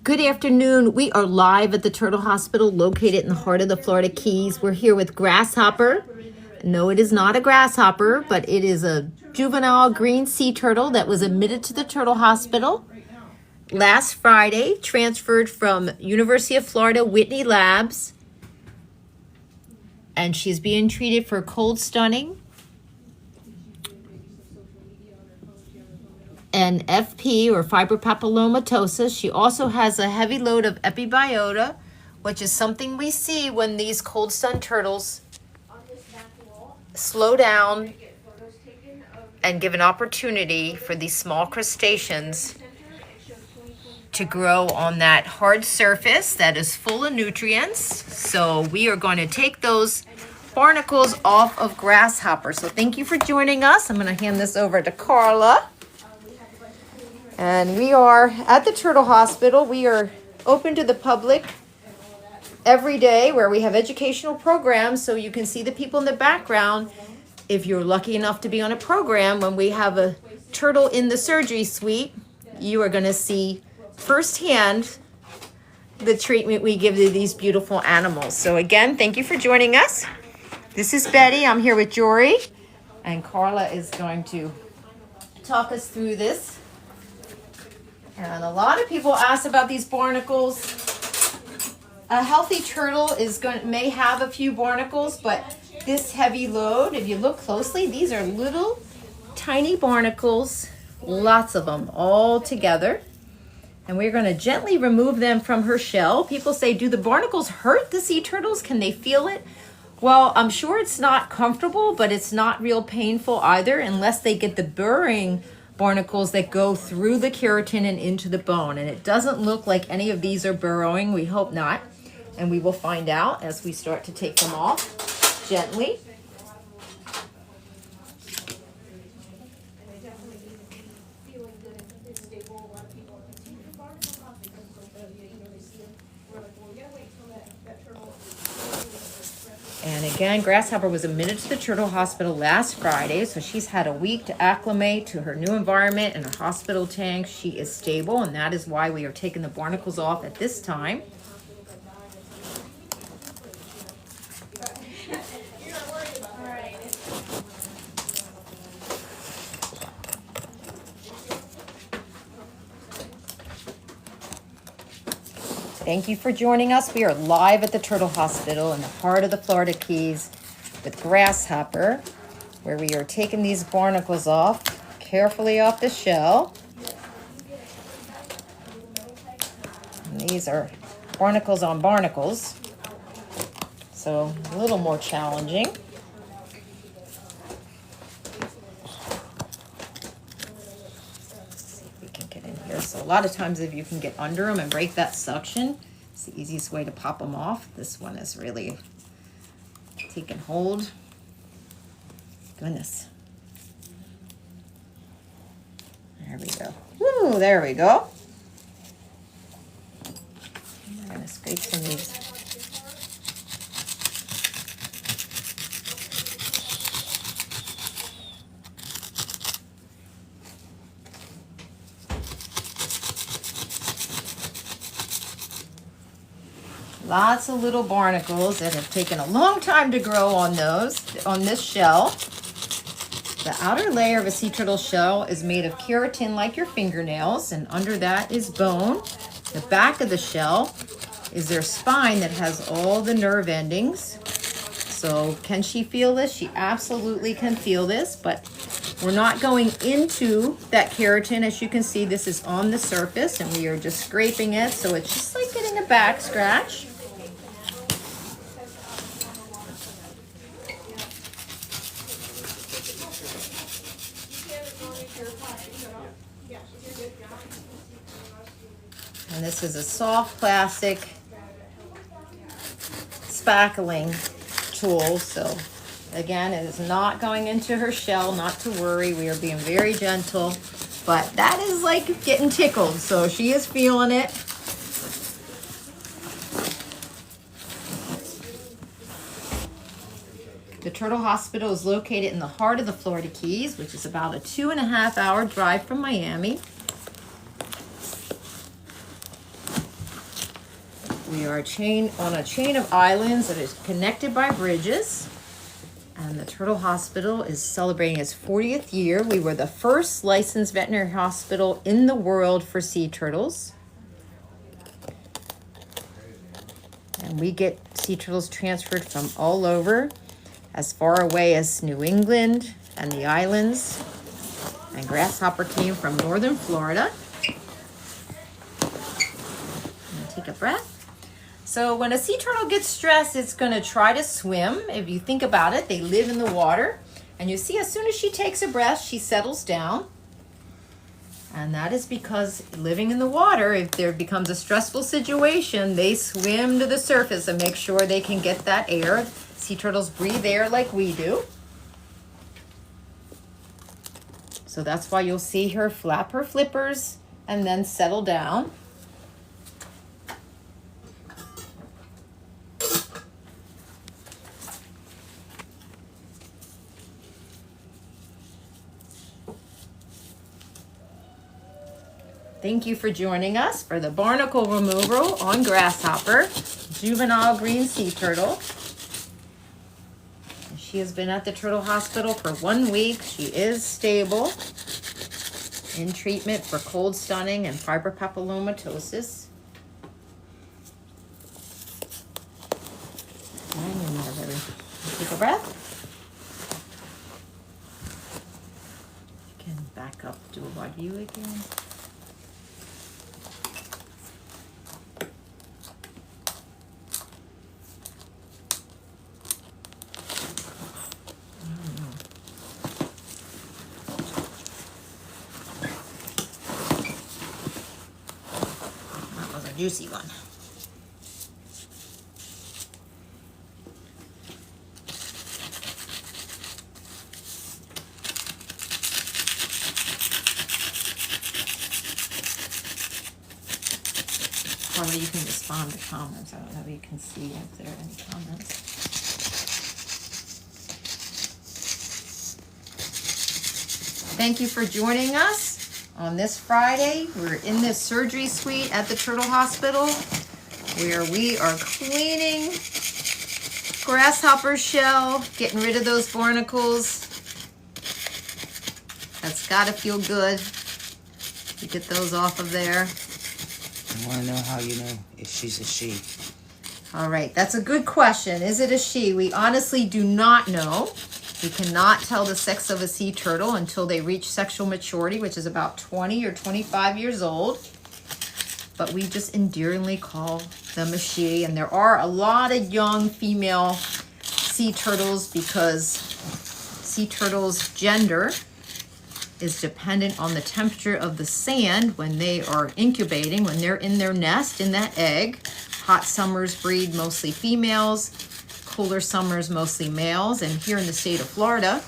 Good afternoon. We are live at the Turtle Hospital located in the heart of the Florida Keys. We're here with Grasshopper. No, it is not a grasshopper, but it is a juvenile green sea turtle that was admitted to the Turtle Hospital last Friday, transferred from University of Florida Whitney Labs, and she's being treated for cold stunning and FP, or fibropapillomatosis. She also has a heavy load of epibiota, which is something we see when these cold stun turtles slow down and give an opportunity for these small crustaceans to grow on that hard surface that is full of nutrients. So we are going to take those barnacles off of Grasshopper. So thank you for joining us. I'm going to hand this over to Carla. And we are at the Turtle Hospital. We are open to the public every day, where we have educational programs, so you can see the people in the background. If you're lucky enough to be on a program, when we have a turtle in the surgery suite, you are going to see firsthand the treatment we give to these beautiful animals. So again, thank you for joining us. This is Betty. I'm here with Jory, and Carla is going to talk us through this. And a lot of people ask about these barnacles. A healthy turtle may have a few barnacles, but this heavy load, if you look closely, these are little tiny barnacles, lots of them all together. And we're going to gently remove them from her shell. People say, do the barnacles hurt the sea turtles? Can they feel it? Well, I'm sure it's not comfortable, but it's not real painful either, unless they get the burrowing barnacles that go through the keratin and into the bone. And it doesn't look like any of these are burrowing. We hope not. And we will find out as we start to take them off gently. And again, Grasshopper was admitted to the Turtle Hospital last Friday, so she's had a week to acclimate to her new environment and her hospital tank. She is stable, and that is why we are taking the barnacles off at this time. Thank you for joining us. We are live at the Turtle Hospital in the heart of the Florida Keys with Grasshopper, where we are taking these barnacles off, carefully off the shell. And these are barnacles on barnacles, so a little more challenging. So a lot of times, if you can get under them and break that suction, it's the easiest way to pop them off. This one is really taking hold. Goodness. There we go. Woo, there we go. I'm going to scrape some of these. Lots of little barnacles that have taken a long time to grow on this shell. The outer layer of a sea turtle shell is made of keratin like your fingernails, and under that is bone. The back of the shell is their spine that has all the nerve endings. So can she feel this? She absolutely can feel this, but we're not going into that keratin. As you can see, this is on the surface, and we are just scraping it, so it's just like getting a back scratch. And this is a soft plastic spackling tool. So again, it is not going into her shell, not to worry. We are being very gentle, but that is like getting tickled. So she is feeling it. The Turtle Hospital is located in the heart of the Florida Keys, which is about a 2.5-hour drive from Miami. We are on a chain of islands that is connected by bridges. And the Turtle Hospital is celebrating its 40th year. We were the first licensed veterinary hospital in the world for sea turtles. And we get sea turtles transferred from all over, as far away as New England and the islands. And grasshopper came from northern Florida. Take a breath. So when a sea turtle gets stressed, it's going to try to swim. If you think about it, they live in the water. And you see, as soon as she takes a breath, she settles down. And that is because living in the water, if there becomes a stressful situation, they swim to the surface and make sure they can get that air. Sea turtles breathe air like we do. So that's why you'll see her flap her flippers and then settle down. Thank you for joining us for the barnacle removal on grasshopper, juvenile green sea turtle. She has been at the Turtle Hospital for 1 week. She is stable in treatment for cold stunning and fibropapillomatosis. Take a breath. You can back up, do a wide view again. Juicy one. Probably you can respond to comments. I don't know if you can see if there are any comments. Thank you for joining us. On this Friday, we're in this surgery suite at the Turtle Hospital where we are cleaning grasshopper shell, getting rid of those barnacles. That's gotta feel good to get those off of there. I want to know how you know if she's a she. All right, that's a good question. Is it a she? We honestly do not know. We cannot tell the sex of a sea turtle until they reach sexual maturity, which is about 20 or 25 years old. But we just endearingly call them a she. And there are a lot of young female sea turtles because sea turtles' gender is dependent on the temperature of the sand when they are incubating, when they're in their nest, in that egg. Hot summers breed mostly females. Cooler summers, mostly males. And here in the state of Florida,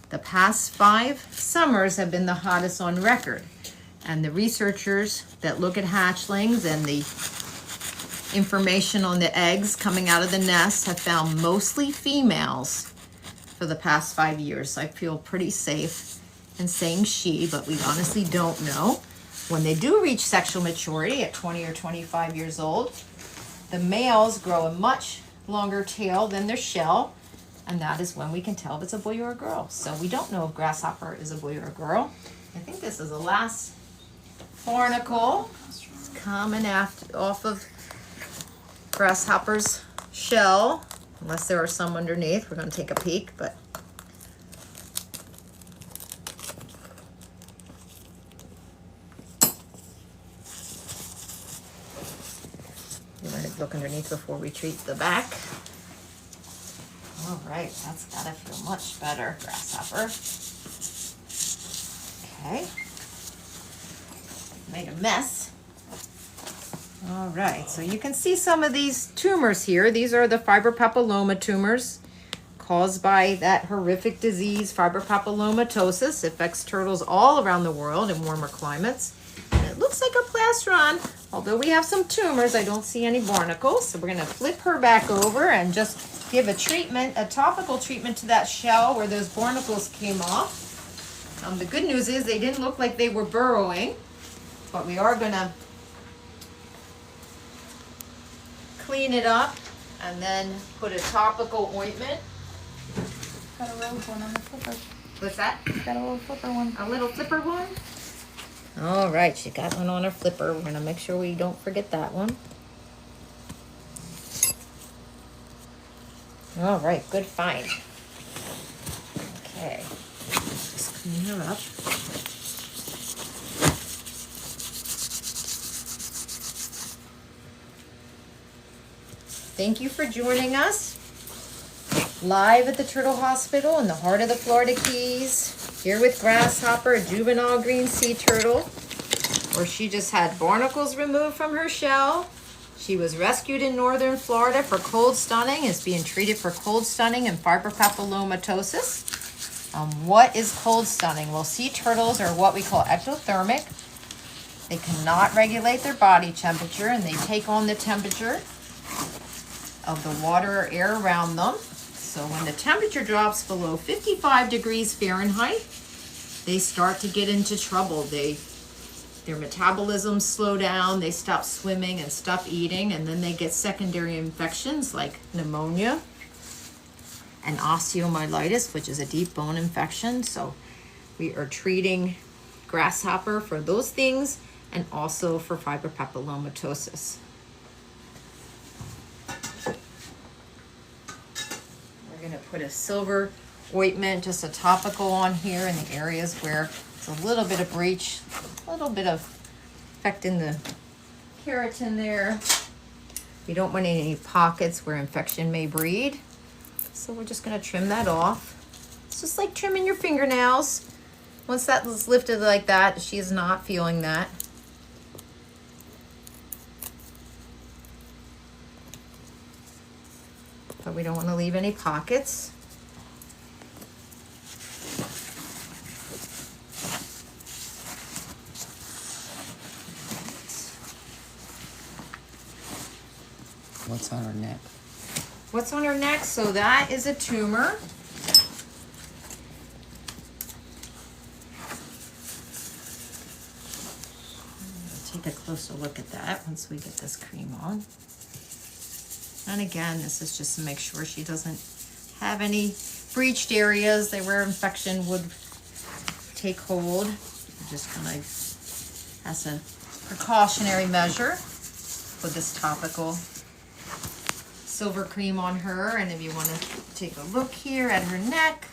the past 5 summers have been the hottest on record. And the researchers that look at hatchlings and the information on the eggs coming out of the nest have found mostly females for the past 5 years. So I feel pretty safe in saying she, but we honestly don't know. When they do reach sexual maturity at 20 or 25 years old, the males grow a much longer tail than their shell, and that is when we can tell if it's a boy or a girl. So we don't know if grasshopper is a boy or a girl. I think this is the last barnacle. It's coming off of grasshopper's shell, unless there are some underneath. We're going to take a peek, but look underneath before we treat the back. All right, that's gotta feel much better, grasshopper. Okay. Made a mess. All right, so you can see some of these tumors here. These are the fibropapilloma tumors caused by that horrific disease, fibropapillomatosis. It affects turtles all around the world in warmer climates. And it looks like a plastron. Although we have some tumors, I don't see any barnacles. So we're going to flip her back over and just give a treatment, a topical treatment to that shell where those barnacles came off. The good news is they didn't look like they were burrowing, but we are going to clean it up and then put a topical ointment. Got a rogue one on the flipper. What's that? Got a little flipper one. A little flipper one? All right, she got one on her flipper. We're gonna make sure we don't forget that one. All right, good find. Okay, just clean her up. Thank you for joining us live at the Turtle Hospital in the heart of the Florida Keys, here with Grasshopper, a juvenile green sea turtle, where she just had barnacles removed from her shell. She was rescued in northern Florida for cold stunning, is being treated for cold stunning and fibropapillomatosis. What is cold stunning? Well, sea turtles are what we call ectothermic. They cannot regulate their body temperature, and they take on the temperature of the water or air around them. So when the temperature drops below 55 degrees Fahrenheit, they start to get into trouble. Their metabolism slow down, they stop swimming and stop eating, and then they get secondary infections like pneumonia and osteomyelitis, which is a deep bone infection. So we are treating Grasshopper for those things and also for fibropapillomatosis. We're gonna put a silver ointment, just a topical on here in the areas where it's a little bit of breach, a little bit of affecting the keratin there. We don't want any pockets where infection may breed. So we're just gonna trim that off. It's just like trimming your fingernails. Once that is lifted like that, she is not feeling that. But we don't want to leave any pockets. What's on her neck? What's on her neck? So that is a tumor. We'll take a closer look at that once we get this cream on. And again, this is just to make sure she doesn't have any breached areas where infection would take hold. We're just kind of, as a precautionary measure, put this topical silver cream on her. And if you want to take a look here at her neck,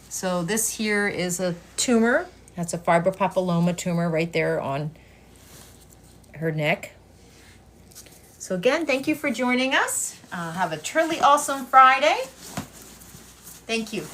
so this here is a tumor. That's a fibropapilloma tumor right there on her neck. So again, thank you for joining us. Have a truly awesome Friday. Thank you.